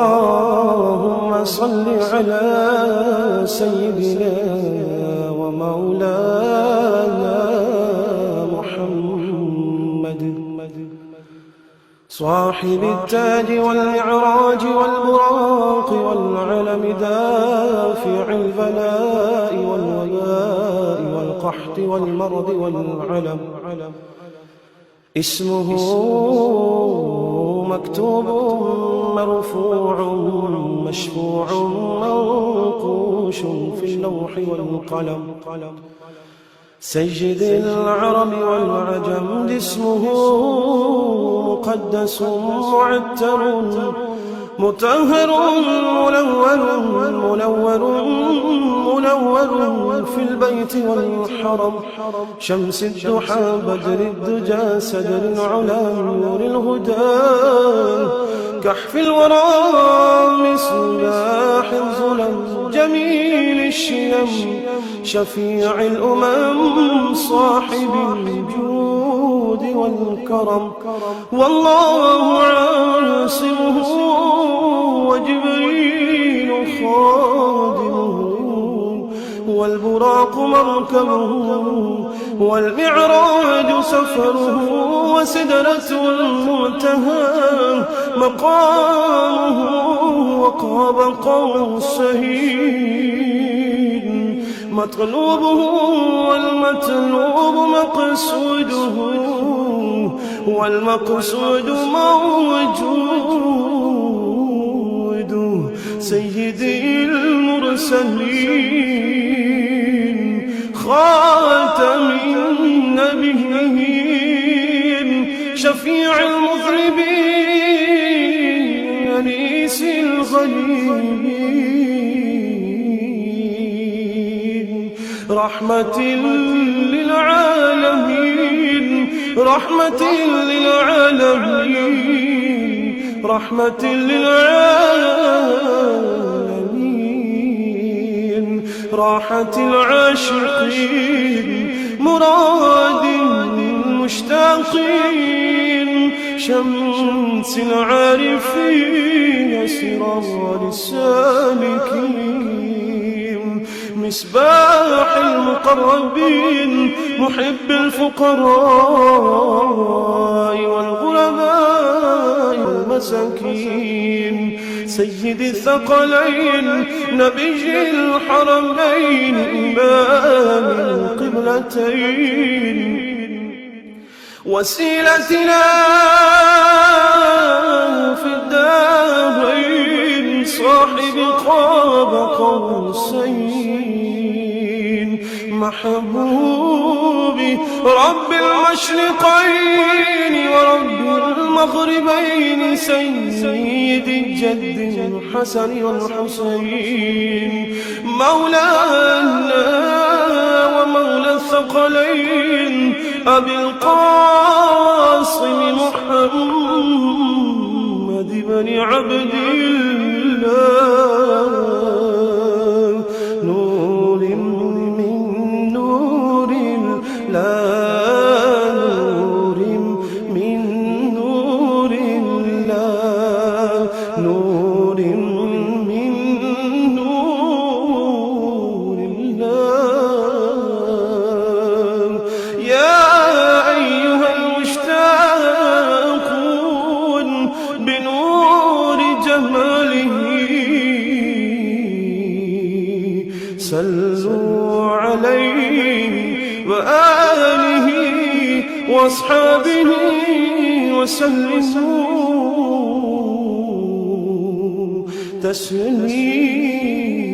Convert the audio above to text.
اللهم صل على سيدنا ومولانا محمد صاحب التاج والمعراج والبراق والعلم دافع البلاء والوباء والقحط والمرض والعلم اسمه مكتوب مرفوع مشفوع منقوش في اللوح والقلم سيد العرب والعجم اسمه مقدس معتر مطهر منور في البيت والحرم شمس الضحى بدر الدجى سدر العلا نور الهدى كحف الورى مصباح الظلم جميل الشيم شفيع الأمم صاحب الجود والكرم والله عاصمه وجبريل خادمه والبراق مركبه والمعراج سفره وسدرة المنتهى مقامه وقاب قوسين مطلوبه والمطلوب مقصوده والمقصود موجود سيدي المرسلين خاتم النبيين شفيع المذنبين أنيس الغريبين رحمة للعالمين رحمة للعالمين رحمة للعالمين راحة العاشقين مراد المشتاقين شمس العارفين سراج السالكين مصباح المقربين محب الفقراء والغرباء والمساكين سيد الثقلين نبي الحرمين إمام القبلتين وسيلتنا في الدارين صاحب قاب قوسين محبوبي رب المشرقين ورب المغربين سيد الجد الحسن والحسين مولانا ومولى الثقلين أبي القاسم محمد بن عبد الله نور من نور الله نور من نور الله نور من نور الله يا أيها المشتاقون بنور جماله صلوا عليه وآله وأصحابه وسلموا تسليما